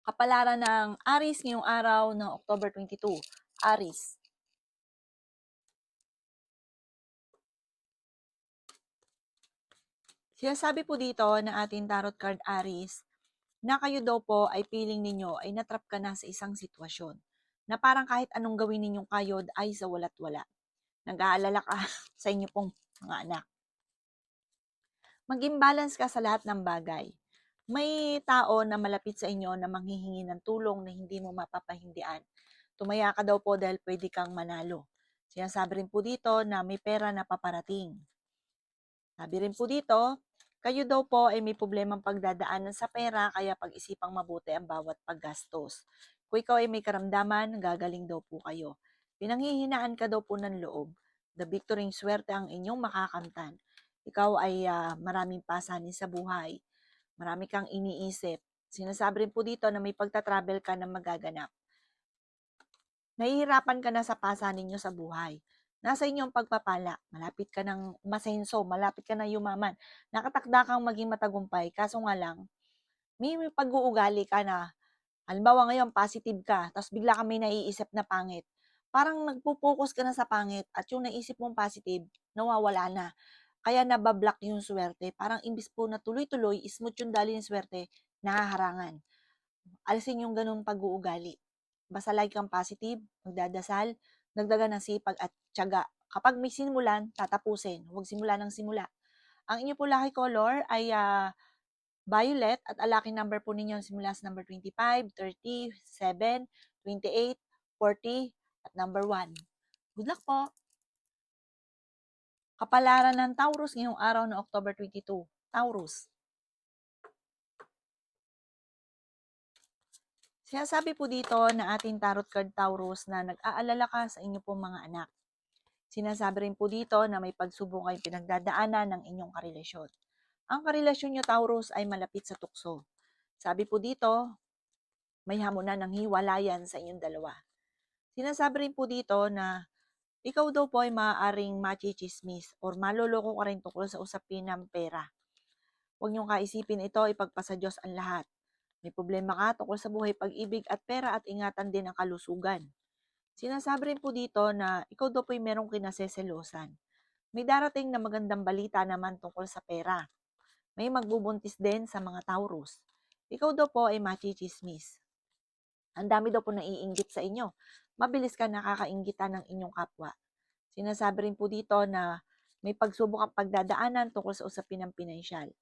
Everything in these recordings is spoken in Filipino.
Kapalaran ng Aries ngayong araw ng October 22. Aries. Sinasabi po dito ng ating tarot card Aries na kayo daw po ay feeling ninyo ay natrap ka na sa isang sitwasyon na parang kahit anong gawin ninyong kayod ay sa wala't wala. Nag-aalala ka sa inyo pong mga anak. Maging balance ka sa lahat ng bagay. May tao na malapit sa inyo na manghihingi ng tulong na hindi mo mapapahindian. Tumaya ka daw po dahil pwede kang manalo. Sinasabi rin po dito na may pera na paparating. Sabi rin po dito, kayo daw po ay may problemang pagdadaanan sa pera kaya pag-isipang mabuti ang bawat paggastos. Kung ikaw ay may karamdaman, gagaling daw po kayo. Pinanghihinaan ka daw po ng loob. The victory swerte ang inyong makakamtan. Ikaw ay maraming pasanin sa buhay. Marami kang iniisip. Sinasabi rin po dito na may pagta-travel ka na magaganap. Nahihirapan ka na sa pasanin nyo sa buhay. Nasa inyong pagpapala, malapit ka ng masenso, malapit ka na yumaman. Nakatakda kang maging matagumpay, kaso nga lang, may pag-uugali ka na, halimbawa ngayon, positive ka, tapos bigla ka may naiisip na pangit. Parang nagpo-focus ka na sa pangit at yung naisip mong positive, nawawala na. Kaya nabablock yung swerte. Parang imbis po na tuloy-tuloy, smooth yung dali ng swerte, nahaharangan. Alisin yung ganung pag-uugali. Basta lagi kang positive, magdadasal, dagdagan ng sipag at tiyaga. Kapag may simulan, tatapusin. Huwag simula ng simula. Ang inyo po lucky color ay violet at ang lucky number po ninyo simula sa number 25, 30, 7, 28, 40 at number 1. Good luck po! Kapalaran ng Taurus ngayong araw ng October 22. Taurus. Sinasabi po dito na ating tarot card Taurus na nag-aalala ka sa inyo pong mga anak. Sinasabi rin po dito na may pagsubok ay pinagdadaanan ng inyong karelasyon. Ang karelasyon nyo Taurus ay malapit sa tukso. Sabi po dito, may hamunan ng hiwalayan sa inyong dalawa. Sinasabi rin po dito na ikaw daw po ay maaaring machichismis or maloloko ka rin tungkol sa usapin ng pera. Huwag niyong kaisipin ito, ipagpasa Diyos ang lahat. May problema ka tungkol sa buhay, pag-ibig at pera at ingatan din ang kalusugan. Sinasabi rin po dito na ikaw daw po'y merong kinaseselosan. May darating na magandang balita naman tungkol sa pera. May magbubuntis din sa mga Taurus. Ikaw daw po ay machichismis. Ang dami daw po naiinggit sa inyo. Mabilis ka nakakainggitan ng inyong kapwa. Sinasabi rin po dito na may pagsubok ang pagdadaanan tungkol sa usapin ng pinansyal.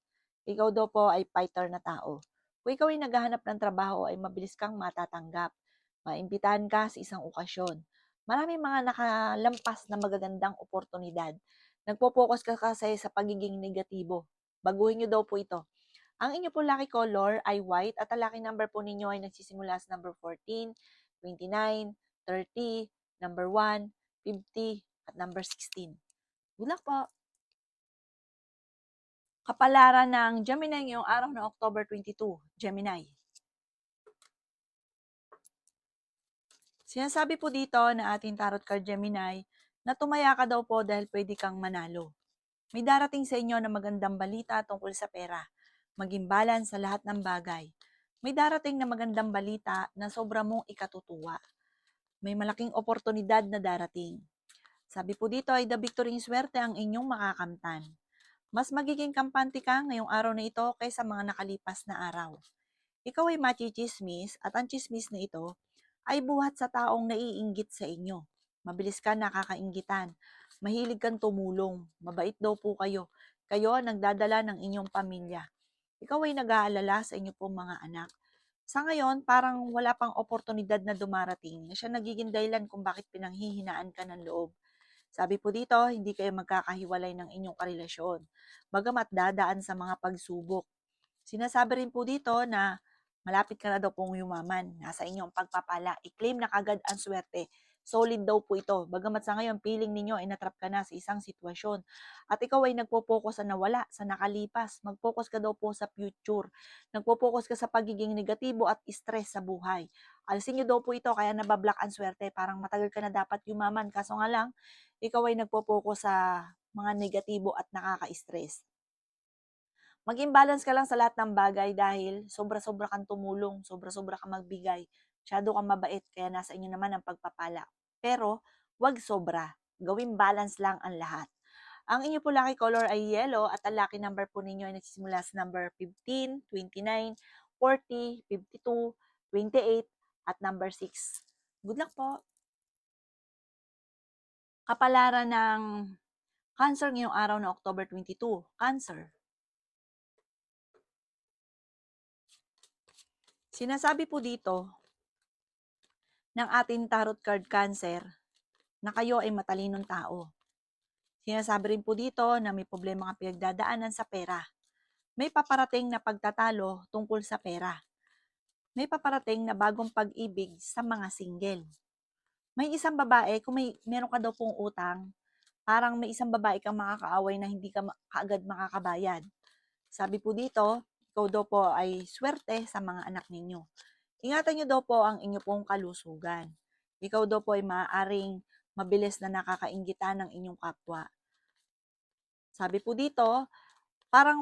Ikaw daw po ay fighter na tao. Kung ikaw ay naghahanap ng trabaho ay mabilis kang matatanggap. Maimbitahan ka sa isang okasyon. Maraming mga nakalampas na magagandang oportunidad. Nagpo-focus ka kasi sa pagiging negatibo. Baguhin nyo daw po ito. Ang inyo po lucky color ay white at ang lucky number po ninyo ay nagsisimula sa number 14, 29, 30, number 1, 50, at number 16. Good luck po! Kapalaran ng Gemini ngayong araw ng October 22, Gemini. Sinasabi po dito na ating tarot card Gemini na tumaya ka daw po dahil pwede kang manalo. May darating sa inyo na magandang balita tungkol sa pera. Maging balance sa lahat ng bagay. May darating na magandang balita na sobra mong ikatutuwa. May malaking oportunidad na darating. Sabi po dito ay the victory swerte ang inyong makakamtan. Mas magiging kampante ka ngayong araw na ito kaysa mga nakalipas na araw. Ikaw ay machichismis at ang chismis na ito ay buhat sa taong naiinggit sa inyo. Mabilis ka nakakainggitan. Mahilig kang tumulong. Mabait daw po kayo. Kayo ang nagdadala ng inyong pamilya. Ikaw ay nag-aalala sa inyo pong mga anak. Sa ngayon, parang wala pang oportunidad na dumarating na siya nagiging dahilan kung bakit pinanghihinaan ka ng loob. Sabi po dito, hindi kayo magkakahiwalay ng inyong karelasyon, bagamat dadaan sa mga pagsubok. Sinasabi rin po dito na malapit ka na daw pong yumaman, nasa inyong pagpapala, i-claim na kagad ang swerte. Solid daw po ito, bagamat sa ngayon feeling ninyo ay natrap ka na sa isang sitwasyon. At ikaw ay nagpo-focus sa nawala, sa nakalipas, mag-focus ka daw po sa future. Nagpo-focus ka sa pagiging negatibo at stress sa buhay. Alisin nyo daw po ito, kaya nabablock ang swerte, parang matagal ka na dapat yumaman, kaso nga lang, ikaw ay nagpo-focus sa mga negatibo at nakaka-stress. Maging balance ka lang sa lahat ng bagay dahil sobra-sobra kang tumulong, sobra-sobra kang magbigay, masyado kang mabait, kaya nasa inyo naman ang pagpapala. Pero, wag sobra. Gawing balance lang ang lahat. Ang inyo po lucky color ay yellow at ang lucky number po ninyo ay nagsisimula sa number 15, 29, 40, 52, 28, at number 6. Good luck po! Kapalaran ng Cancer ngayong araw na October 22. Cancer. Sinasabi po dito ng ating tarot card Cancer na kayo ay matalinong tao. Sinasabi rin po dito na may problema kang pinagdadaanan sa pera. May paparating na pagtatalo tungkol sa pera. May paparating na bagong pag-ibig sa mga single. May isang babae, kung meron ka daw pong utang, parang may isang babae kang makakaaway na hindi ka kaagad makakabayad. Sabi po dito, ikaw daw po ay swerte sa mga anak ninyo. Ingatan nyo daw po ang inyo pong kalusugan. Ikaw daw po ay maaaring mabilis na nakakainggitan ng inyong kapwa. Sabi po dito, parang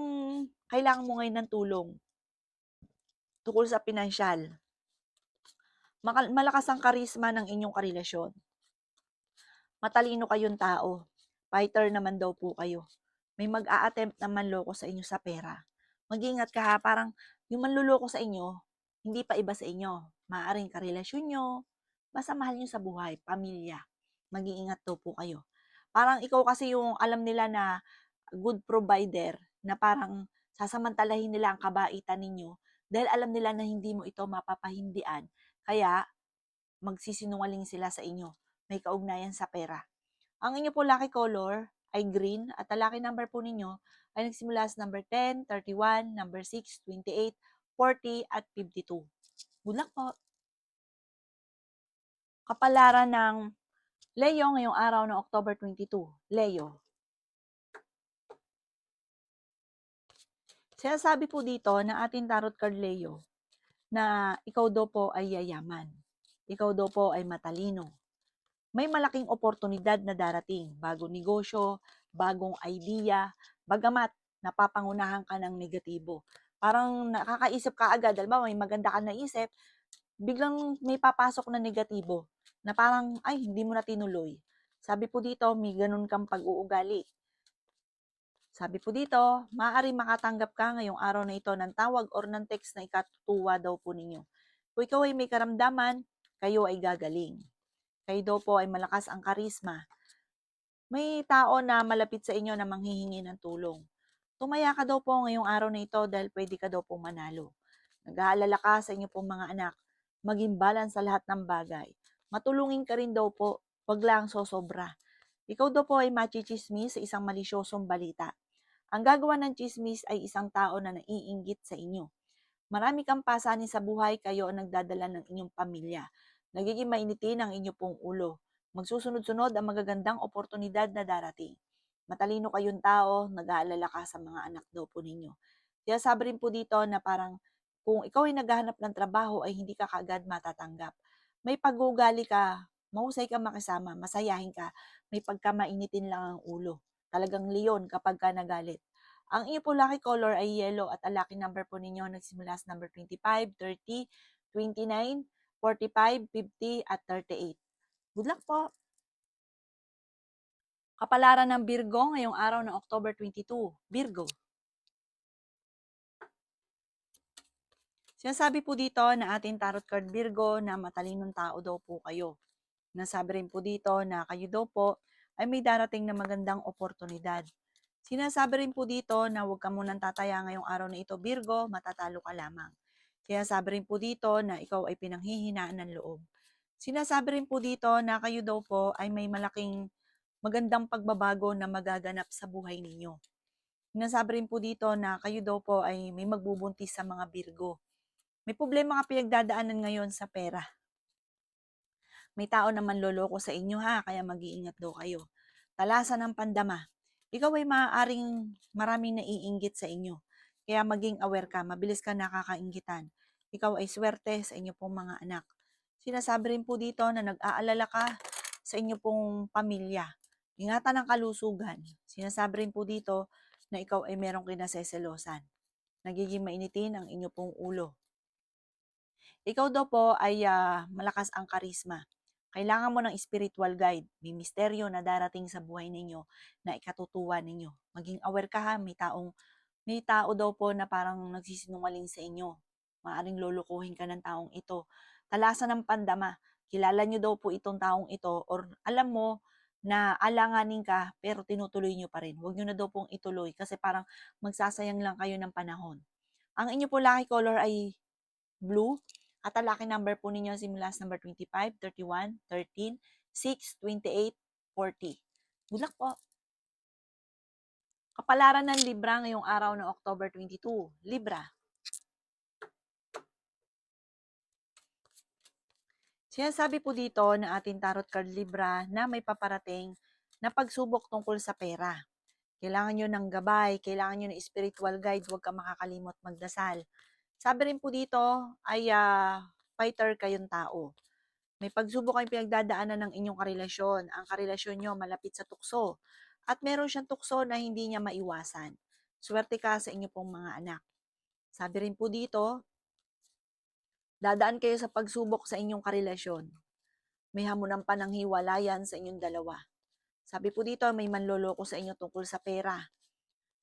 kailangan mo ngayon ng tulong tungkol sa pinansyal. Malakas ang karisma ng inyong karelasyon. Matalino kayong tao. Fighter naman daw po kayo. May mag-a-attempt na manloko sa inyo sa pera. Mag-ingat ka ha, parang yung manluloko sa inyo, hindi pa iba sa inyo. Maaaring karelasyon nyo, basta mahal nyo sa buhay, pamilya. Mag-iingat daw po kayo. Parang ikaw kasi yung alam nila na good provider, na parang sasamantalahin nila ang kabaitan ninyo dahil alam nila na hindi mo ito mapapahindian. Kaya, magsisinungaling sila sa inyo. May kaugnayan sa pera. Ang inyo po lucky color ay green at ang lucky number po ninyo ay nagsimula sa number 10, 31, number 6, 28, 40, at 52. Good luck po! Kapalaran ng Leo ngayong araw ng October 22. Leo. Sinasabi po dito ng ating tarot card Leo na ikaw daw po ay yayaman. Ikaw daw po ay matalino. May malaking oportunidad na darating, bagong negosyo, bagong idea, bagamat napapangunahan ka ng negatibo. Parang nakakaisip ka agad, halimbawa may maganda ka naisip, biglang may papasok na negatibo, na parang, ay, hindi mo na tinuloy. Sabi po dito, may ganun kang pag-uugali. Sabi po dito, maaari makatanggap ka ngayong araw na ito ng tawag or ng text na ikatutuwa daw po ninyo. Kung ikaw ay may karamdaman, kayo ay gagaling. Kayo daw po ay malakas ang karisma. May tao na malapit sa inyo na manghihingi ng tulong. Tumaya ka daw po ngayong araw na ito dahil pwede ka daw po manalo. Nag-aalala ka sa inyo pong mga anak. Maging balance sa lahat ng bagay. Matulungin ka rin daw po. Wag lang sosobra. Ikaw daw po ay machichismis sa isang malisyosong balita. Ang gagawa ng chismis ay isang tao na naiinggit sa inyo. Marami kang pasanin sa buhay, kayo ang nagdadala ng inyong pamilya. Nagiging mainitin ang inyo pong ulo. Magsusunod-sunod ang magagandang oportunidad na darating. Matalino kayong tao, nag-aalala ka sa mga anak daw po ninyo. Kaya sabi rin po dito na parang kung ikaw ay naghahanap ng trabaho ay hindi ka kaagad matatanggap. May pag-uugali ka, mahusay ka makisama, masayahin ka, may pagkamainitin lang ang ulo. Talagang leon kapag ka nagalit. Ang inyo po lucky color ay yellow at ang lucky number po ninyo nagsimula sa number 25, 30, 29, 45, 50, at 38. Good luck po! Kapalaran ng Virgo ngayong araw ng October 22. Virgo. Sinasabi po dito na ating tarot card Virgo na matalinong tao daw po kayo. Nasabi rin po dito na kayo daw po ay may darating na magandang oportunidad. Sinasabi rin po dito na huwag ka munang tataya ngayong araw na ito, Virgo, matatalo ka lamang. Sinasabi rin po dito na ikaw ay pinanghihinaan ng loob. Sinasabi rin po dito na kayo daw po ay may malaking magandang pagbabago na magaganap sa buhay ninyo. Sinasabi rin po dito na kayo daw po ay may magbubuntis sa mga Virgo. May problema ka pinagdadaanan ngayon sa pera. May tao na manloloko sa inyo ha, kaya mag-iingat daw kayo. Talasan ng pandama. Ikaw ay maaaring maraming naiinggit sa inyo. Kaya maging aware ka, mabilis ka nakakainggitan. Ikaw ay swerte sa inyo pong mga anak. Sinasabi rin po dito na nag-aalala ka sa inyo pong pamilya. Ingatan ang kalusugan. Sinasabi rin po dito na ikaw ay merong kinaseselosan. Nagiging mainitin ang inyo pong ulo. Ikaw daw po ay malakas ang karisma. Kailangan mo ng spiritual guide. May misteryo na darating sa buhay ninyo na ikatutuwa ninyo. Maging aware ka ha, may tao daw po na parang nagsisinungaling sa inyo. Maaring lulukuhin ka ng taong ito. Talasan ng pandama. Kilala nyo daw po itong taong ito or alam mo na alanganin ka pero tinutuloy nyo pa rin. Huwag nyo na daw pong ituloy kasi parang magsasayang lang kayo ng panahon. Ang inyo po lucky color ay blue at ang lucky number po ninyo simula sa number 25, 31, 13, 6, 28, 40. Good luck po! Kapalaran ng Libra ngayong araw ng October 22. Libra. Sinasabi po dito ng ating tarot card Libra na may paparating na pagsubok tungkol sa pera. Kailangan nyo ng gabay, kailangan nyo ng spiritual guide, huwag ka makakalimot magdasal. Sabi rin po dito ay fighter kayong tao. May pagsubok kayong pinagdadaanan ng inyong karelasyon. Ang karelasyon nyo malapit sa tukso. At meron siyang tukso na hindi niya maiwasan. Swerte ka sa inyo pong mga anak. Sabi rin po dito, dadaan kayo sa pagsubok sa inyong karelasyon. May hamunan pa ng hiwalayan sa inyong dalawa. Sabi po dito, may manloloko sa inyo tungkol sa pera.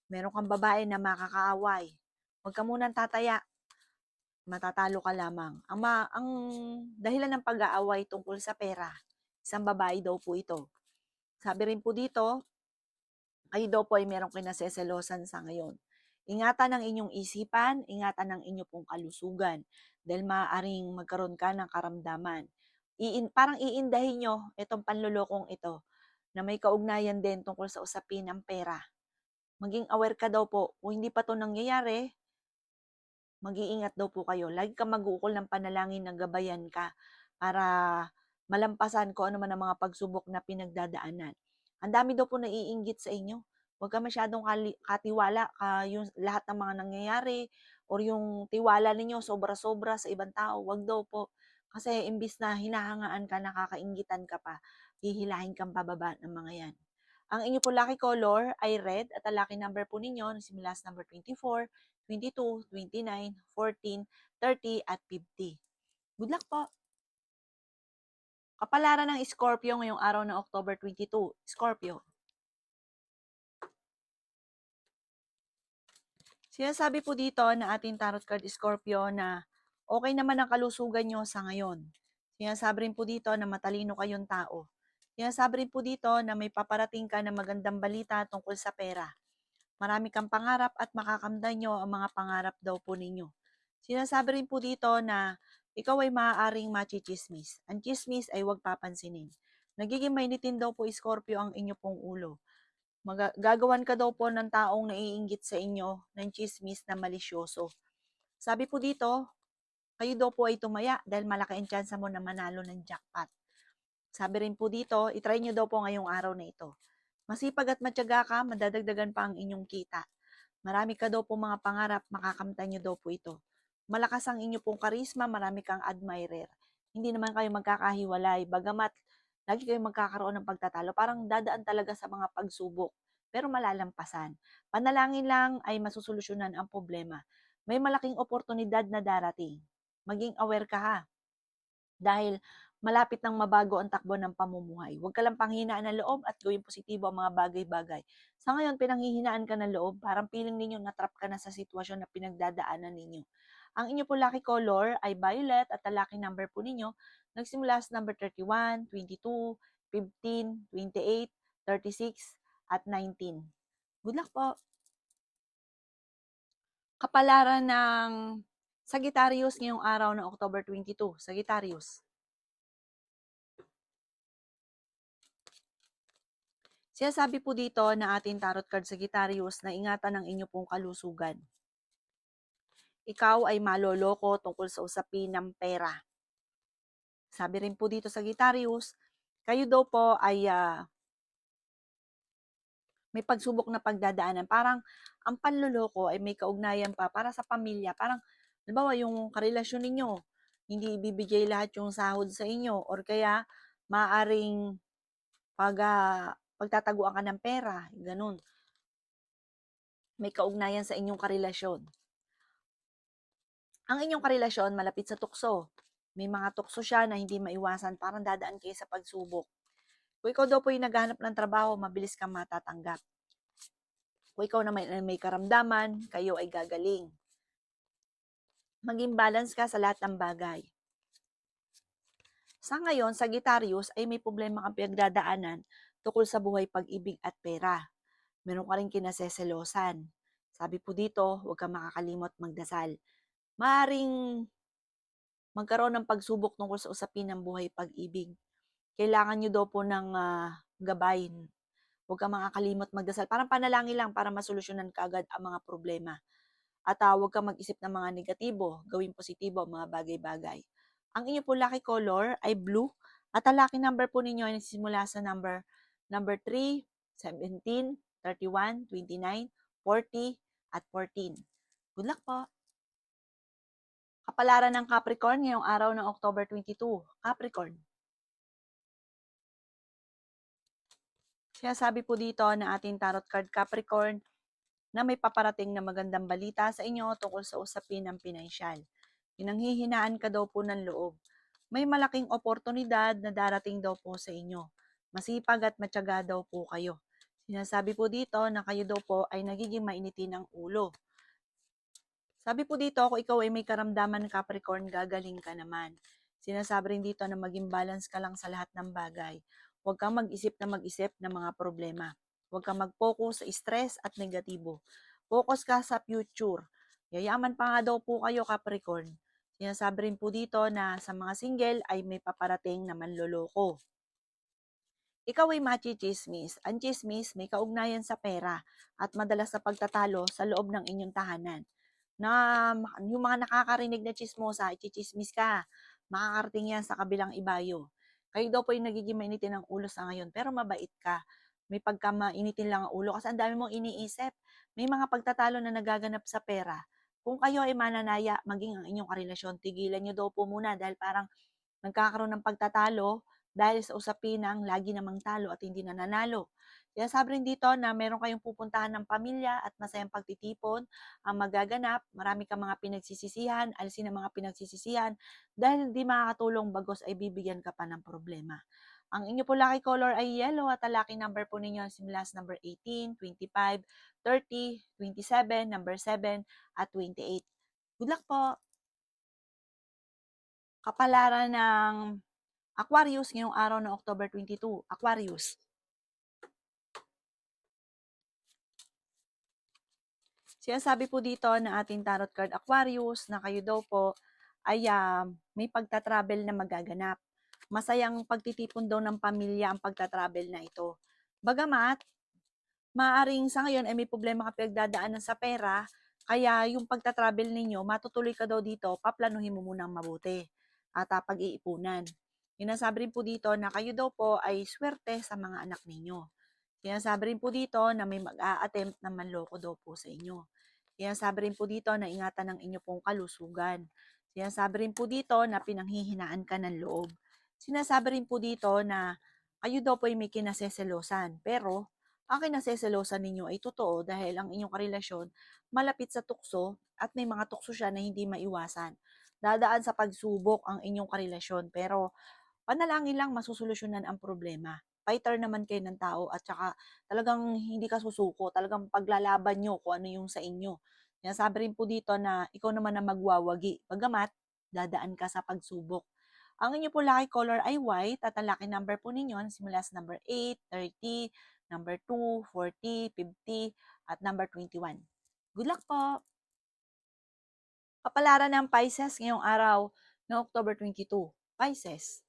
Meron kang babae na makakaaway. Huwag ka munang tataya. Matatalo ka lamang. Ang dahilan ng pag-aaway tungkol sa pera, isang babae daw po ito. Sabi rin po dito, kayo daw po ay merong kinaseselosan sa ngayon. Ingatan ang inyong isipan, ingatan ang inyong pong kalusugan dahil maaaring magkaroon ka ng karamdaman. Parang iindahin nyo itong panlulokong ito na may kaugnayan din tungkol sa usapin ng pera. Maging aware ka daw po. Kung hindi pa ito nangyayari, mag-iingat daw po kayo. Lagi ka mag-uukol ng panalangin na gabayan ka para malampasan ko ano man ang mga pagsubok na pinagdadaanan. Ang dami daw po naiinggit sa inyo. Huwag ka masyadong katiwala yung lahat ng mga nangyayari or yung tiwala ninyo sobra-sobra sa ibang tao. Huwag daw po. Kasi imbis na hinahangaan ka, nakakainggitan ka pa, hihilahin kang pababa ng mga yan. Ang inyo po lucky color ay red at ang lucky number po ninyo simula sa number 24, 22, 29, 14, 30 at 50. Good luck po! Kapalaran ng Scorpio ngayong araw ng October 22. Scorpio. Sinasabi po dito na ating tarot card Scorpio na okay naman ang kalusugan nyo sa ngayon. Sinasabi rin po dito na matalino kayong tao. Sinasabi rin po dito na may paparating ka na magandang balita tungkol sa pera. Marami kang pangarap at makakamdan nyo ang mga pangarap daw po ninyo. Sinasabi rin po dito na ikaw ay maaaring machichismis. Ang chismis ay huwag papansinin. Nagiging mainitin daw po Scorpio ang inyo pong ulo. Gagawan ka daw po ng taong naiinggit sa inyo ng chismis na malisyoso. Sabi po dito, kayo daw po ay tumaya dahil malaki ang tsansa mo na manalo ng jackpot. Sabi rin po dito, itry nyo daw po ngayong araw na ito. Masipag at matyaga ka, madadagdagan pa ang inyong kita. Marami ka daw po mga pangarap, makakamtan nyo daw po ito. Malakas ang inyo pong karisma, marami kang admirer. Hindi naman kayo magkakahiwalay, bagamat lagi kayong magkakaroon ng pagtatalo. Parang dadaan talaga sa mga pagsubok, pero malalampasan. Panalangin lang ay masusolusyonan ang problema. May malaking oportunidad na darating. Maging aware ka ha. Dahil malapit nang mabago ang takbo ng pamumuhay. Huwag ka lang panghinaan ng loob at gawing positibo ang mga bagay-bagay. Sa ngayon, pinanghihinaan ka ng loob, parang feeling ninyo natrap ka na sa sitwasyon na pinagdadaanan ninyo. Ang inyo po lucky color ay violet at ang lucky number po ninyo nagsimula sa number 31, 22, 15, 28, 36, at 19. Good luck po! Kapalaran ng Sagittarius ngayong araw ng October 22. Sagittarius. Sinasabi po dito na ating tarot card Sagittarius na ingatan ang inyo pong kalusugan. Ikaw ay maloloko tungkol sa usapin ng pera. Sabi rin po dito Sagittarius, kayo daw po ay may pagsubok na pagdadaanan. Parang ang panloloko ay may kaugnayan pa para sa pamilya. Parang, halimbawa, yung karelasyon ninyo, hindi ibibigay lahat yung sahod sa inyo or kaya maaring pagtataguan ka ng pera, ganun. May kaugnayan sa inyong karelasyon. Ang inyong karelasyon malapit sa tukso. May mga tukso siya na hindi maiwasan, parang dadaan kayo sa pagsubok. Kung ikaw daw po yung naghahanap ng trabaho, mabilis kang matatanggap. Kung ikaw na may karamdaman, kayo ay gagaling. Maging balance ka sa lahat ng bagay. Sa ngayon, Sagittarius ay may problema kang pinagdadaanan tungkol sa buhay, pag-ibig at pera. Meron ka rin kinaseselosan. Sabi po dito, huwag kang makakalimot magdasal. Maaring magkaroon ng pagsubok tungkol sa usapin ng buhay, pag-ibig. Kailangan nyo daw po ng gabay. Huwag kang makakalimot magdasal. Parang panalangin lang para masolusyonan ka agad ang mga problema. At huwag kang mag-isip ng mga negatibo. Gawin positibo ang mga bagay-bagay. Ang inyo po lucky color ay blue. At ang lucky number po ninyo ay nagsisimula sa number 3, 17, 31, 29, 40, at 14. Good luck po! Kapalaran ng Capricorn ngayong araw ng October 22. Capricorn. Sinasabi po dito na ating tarot card Capricorn na may paparating na magandang balita sa inyo tungkol sa usapin ng pinansyal. Pinanghihinaan ka daw po ng loob. May malaking oportunidad na darating daw po sa inyo. Masipag at matyaga daw po kayo. Sinasabi po dito na kayo daw po ay nagiging mainitin ng ulo. Sabi po dito, kung ikaw ay may karamdaman Capricorn, gagaling ka naman. Sinasabi rin dito na maging balance ka lang sa lahat ng bagay. Huwag kang mag-isip ng mga problema. Huwag kang mag-focus sa stress at negatibo. Focus ka sa future. Yayaman pa nga daw po kayo Capricorn. Sinasabi rin po dito na sa mga single ay may paparating na manloloko. Ikaw ay machichismis. Ang chismis may kaugnayan sa pera at madalas sa pagtatalo sa loob ng inyong tahanan. Na yung mga nakakarinig na chismosa, ichismis ka. Makakarating yan sa kabilang ibayo. Kayo daw po yung nagiging mainitin ng ulo sa ngayon, pero mabait ka. May pagka mainitin lang ang ulo kasi ang dami mong iniisip. May mga pagtatalo na nagaganap sa pera. Kung kayo ay mananaya, maging ang inyong karelasyon, tigilan nyo daw po muna dahil parang nagkakaroon ng pagtatalo dahil sa usapin ng lagi namang talo at hindi nananalo. Kaya sabi rin dito na meron kayong pupuntahan ng pamilya at masayang pagtitipon ang magaganap. Marami kang mga pinagsisisihan, alisin ang mga pinagsisisihan dahil hindi makakatulong bagos ay bibigyan ka pa ng problema. Ang inyo po lucky color ay yellow at ang lucky number po ninyo simula sa number 18, 25, 30, 27, number 7 at 28. Good luck po! Kapalaran ng Aquarius ngayong araw ng October 22. Aquarius. Sinasabi po dito na ating tarot card Aquarius na kayo daw po ay may pagta-travel na magaganap. Masayang pagtitipon daw ng pamilya ang pagta-travel na ito. Bagamat, maaring sa ngayon ay may problema ka pinagdadaanan sa pera, kaya yung pagta-travel ninyo, matutuloy ka daw dito, paplanuhin mo munang mabuti at pag-iipunan. Sinasabi rin po dito na kayo daw po ay swerte sa mga anak ninyo. Sinasabi rin po dito na may mag-a-attempt na manloko daw po sa inyo. Sinasabi rin po dito na ingatan ng inyo pong kalusugan. Sinasabi rin po dito na pinanghihinaan ka ng loob. Sinasabi rin po dito na kayo daw po ay may kinaseselosan. Pero ang kinaseselosan ninyo ay totoo dahil ang inyong karelasyon malapit sa tukso at may mga tukso siya na hindi maiwasan. Dadaan sa pagsubok ang inyong karelasyon pero panalangin lang masusolusyonan ang problema. Fighter naman kayo ng tao at saka talagang hindi ka susuko, talagang paglalaban nyo kung ano yung sa inyo. Sinasabi rin po dito na ikaw naman ang magwawagi, bagamat dadaan ka sa pagsubok. Ang inyo po lucky color ay white at ang lucky number po ninyo simula sa number 8, 30, number 2, 40, 50, at number 21. Good luck po! Kapalaran ng Pisces ngayong araw ng October 22. Pisces.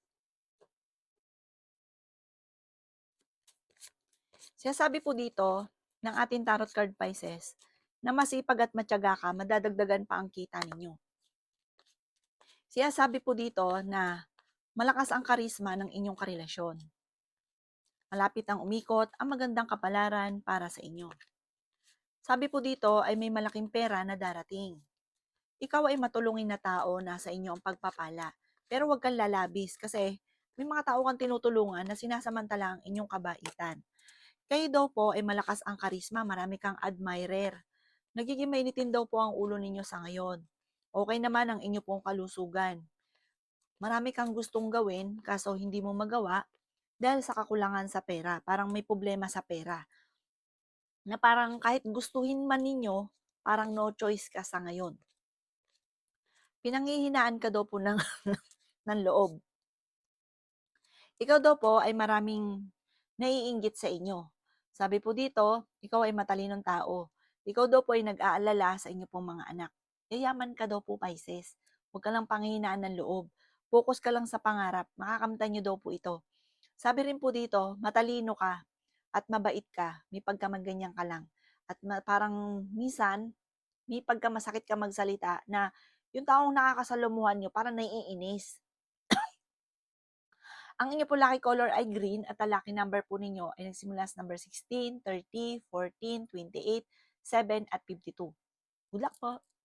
Sinasabi po dito ng ating tarot card Pisces na masipag at matyaga ka, madadagdagan pa ang kita ninyo. Sinasabi po dito na malakas ang karisma ng inyong karelasyon. Malapit ang umikot ang magandang kapalaran para sa inyo. Sabi po dito ay may malaking pera na darating. Ikaw ay matulungin na tao na sa inyo ang pagpapala. Pero huwag kang lalabis kasi may mga tao kang tinutulungan na sinasamantala ang inyong kabaitan. Kayo daw po ay malakas ang karisma, marami kang admirer. Nagiging mainitin daw po ang ulo ninyo sa ngayon. Okay naman ang inyo pong kalusugan. Marami kang gustong gawin kaso hindi mo magawa dahil sa kakulangan sa pera. Parang may problema sa pera. Na parang kahit gustuhin man ninyo, parang no choice ka sa ngayon. Pinanghihinaan ka daw po ng, ng loob. Ikaw daw po ay maraming naiinggit sa inyo. Sabi po dito, ikaw ay matalinong tao. Ikaw daw po ay nag-aalala sa inyo pong mga anak. Yayaman ka daw po, Pisces. Huwag ka lang panghihinaan ng loob. Focus ka lang sa pangarap. Makakamtan nyo daw po ito. Sabi rin po dito, matalino ka at mabait ka. May pagkamagganyan ka lang. At parang minsan, may pagkamasakit ka magsalita na yung taong nakakasalamuhan nyo parang naiinis. Ang inyo po lucky color ay green at ang lucky number po ninyo ay nagsimula sa number 16, 30, 14, 28, 7 at 52. Good luck po!